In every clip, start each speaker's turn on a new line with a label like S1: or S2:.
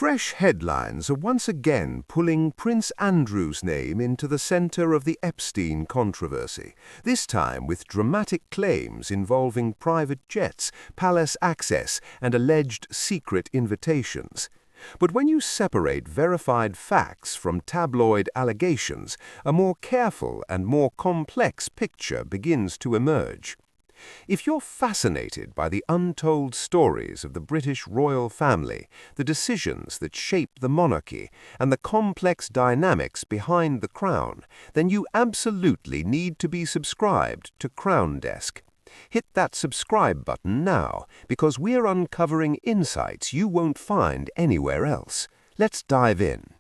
S1: Fresh headlines are once again pulling Prince Andrew's name into the center of the Epstein controversy, this time with dramatic claims involving private jets, palace access, and alleged secret invitations. But when you separate verified facts from tabloid allegations, a more careful and more complex picture begins to emerge. If you're fascinated by the untold stories of the British royal family, the decisions that shape the monarchy, and the complex dynamics behind the crown, then you absolutely need to be subscribed to Crown Desk. Hit that subscribe button now, because we're uncovering insights you won't find anywhere else. Let's dive in.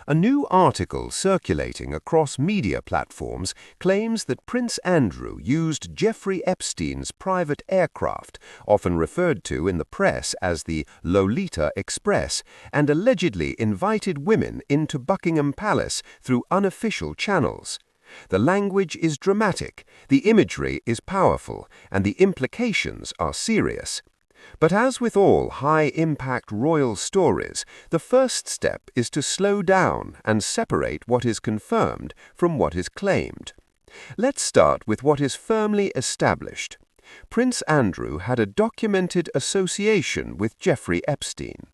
S1: A new article circulating across media platforms claims that Prince Andrew used Jeffrey Epstein's private aircraft, often referred to in the press as the Lolita Express, and allegedly invited women into Buckingham Palace through unofficial channels. The language is dramatic, the imagery is powerful, and the implications are serious. But as with all high-impact royal stories, the first step is to slow down and separate what is confirmed from what is claimed. Let's start with what is firmly established. Prince Andrew had a documented association with Jeffrey Epstein.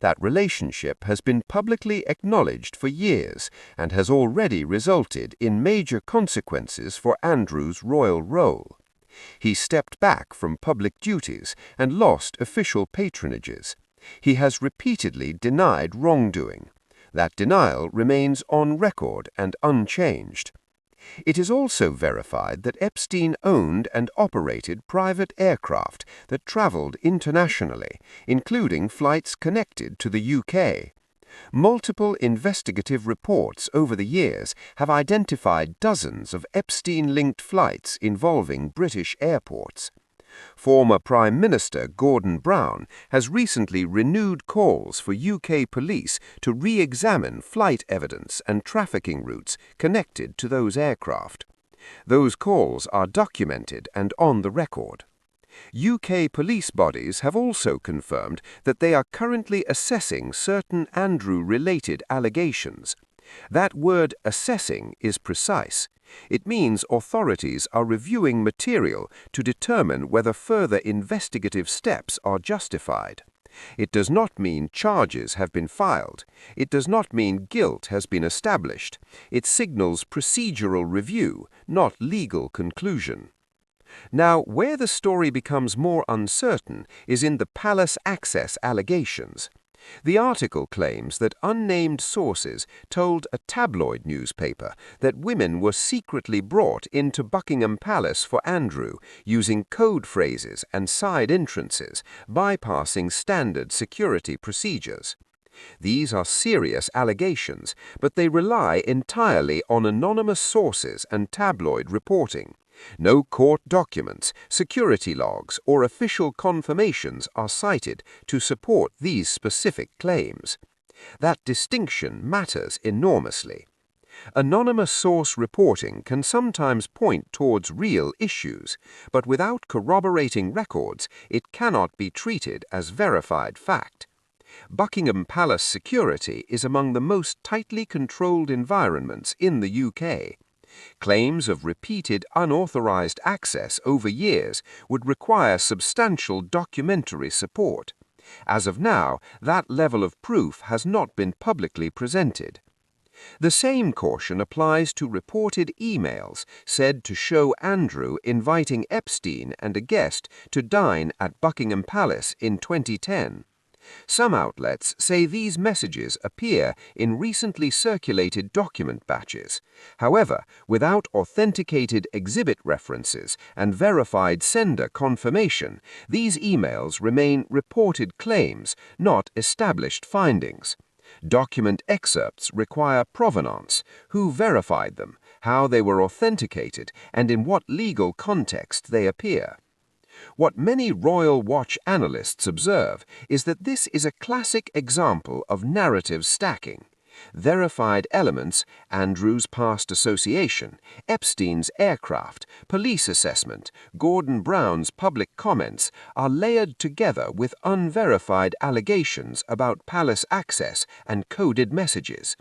S1: That relationship has been publicly acknowledged for years and has already resulted in major consequences for Andrew's royal role. He stepped back from public duties and lost official patronages. He has repeatedly denied wrongdoing. That denial remains on record and unchanged. It is also verified that Epstein owned and operated private aircraft that traveled internationally, including flights connected to the UK. Multiple investigative reports over the years have identified dozens of Epstein-linked flights involving British airports. Former Prime Minister Gordon Brown has recently renewed calls for UK police to re-examine flight evidence and trafficking routes connected to those aircraft. Those calls are documented and on the record. UK police bodies have also confirmed that they are currently assessing certain Andrew-related allegations. That word assessing is precise. It means authorities are reviewing material to determine whether further investigative steps are justified. It does not mean charges have been filed. It does not mean guilt has been established. It signals procedural review, not legal conclusion. Now, where the story becomes more uncertain is in the palace access allegations. The article claims that unnamed sources told a tabloid newspaper that women were secretly brought into Buckingham Palace for Andrew using code phrases and side entrances, bypassing standard security procedures. These are serious allegations, but they rely entirely on anonymous sources and tabloid reporting. No court documents, security logs, or official confirmations are cited to support these specific claims. That distinction matters enormously. Anonymous source reporting can sometimes point towards real issues, but without corroborating records, it cannot be treated as verified fact. Buckingham Palace security is among the most tightly controlled environments in the UK. Claims of repeated unauthorized access over years would require substantial documentary support. As of now, that level of proof has not been publicly presented. The same caution applies to reported emails said to show Andrew inviting Epstein and a guest to dine at Buckingham Palace in 2010. Some outlets say these messages appear in recently circulated document batches. However, without authenticated exhibit references and verified sender confirmation, these emails remain reported claims, not established findings. Document excerpts require provenance, who verified them, how they were authenticated, and in what legal context they appear. What many Royal Watch analysts observe is that this is a classic example of narrative stacking.
S2: Verified elements, Andrews' past association, Epstein's aircraft, police assessment, Gordon Brown's public comments are layered together with unverified allegations about palace access and coded messages.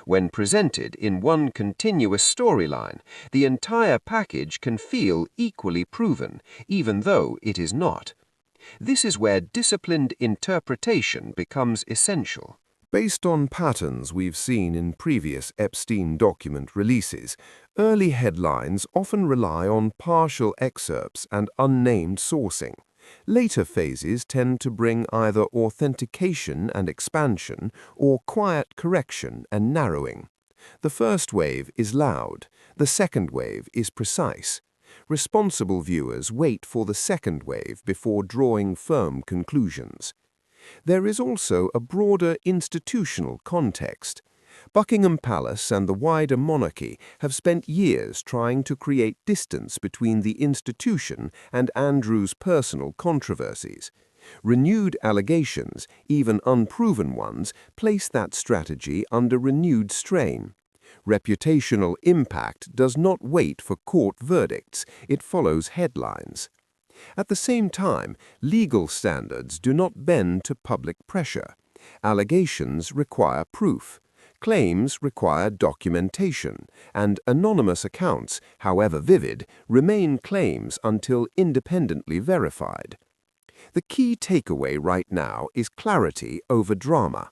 S2: When presented in one continuous storyline, the entire package can feel equally proven, even though it is not. This is where disciplined interpretation becomes essential.
S1: Based on patterns we've seen in previous Epstein document releases, early headlines often rely on partial excerpts and unnamed sourcing. Later phases tend to bring either authentication and expansion or quiet correction and narrowing. The first wave is loud, the second wave is precise. Responsible viewers wait for the second wave before drawing firm conclusions. There is also a broader institutional context. Buckingham Palace and the wider monarchy have spent years trying to create distance between the institution and Andrews' personal controversies. Renewed allegations, even unproven ones, place that strategy under renewed strain. Reputational impact does not wait for court verdicts, it follows headlines. At the same time, legal standards do not bend to public pressure. Allegations require proof. Claims require documentation, and anonymous accounts, however vivid, remain claims until independently verified. The key takeaway right now is clarity over drama.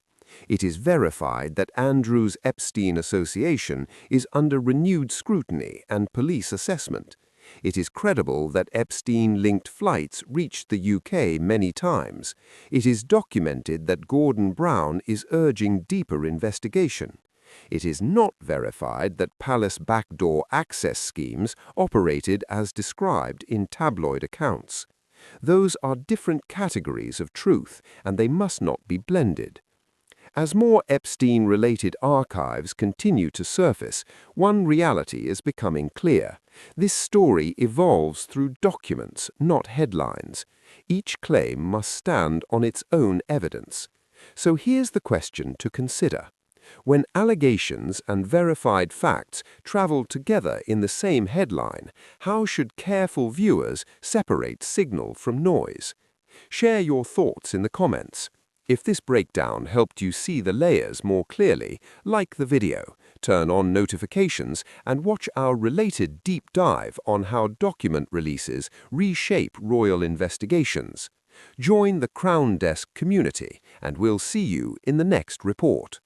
S1: It is verified that Andrews' Epstein association is under renewed scrutiny and police assessment. It is credible that Epstein-linked flights reached the UK many times. It is documented that Gordon Brown is urging deeper investigation. It is not verified that palace backdoor access schemes operated as described in tabloid accounts. Those are different categories of truth, and they must not be blended. As more Epstein-related archives continue to surface, one reality is becoming clear. This story evolves through documents, not headlines. Each claim must stand on its own evidence. So here's the question to consider. When allegations and verified facts travel together in the same headline, how should careful viewers separate signal from noise? Share your thoughts in the comments. If this breakdown helped you see the layers more clearly, like the video, turn on notifications, and watch our related deep dive on how document releases reshape royal investigations. Join the Crown Desk community, and we'll see you in the next report.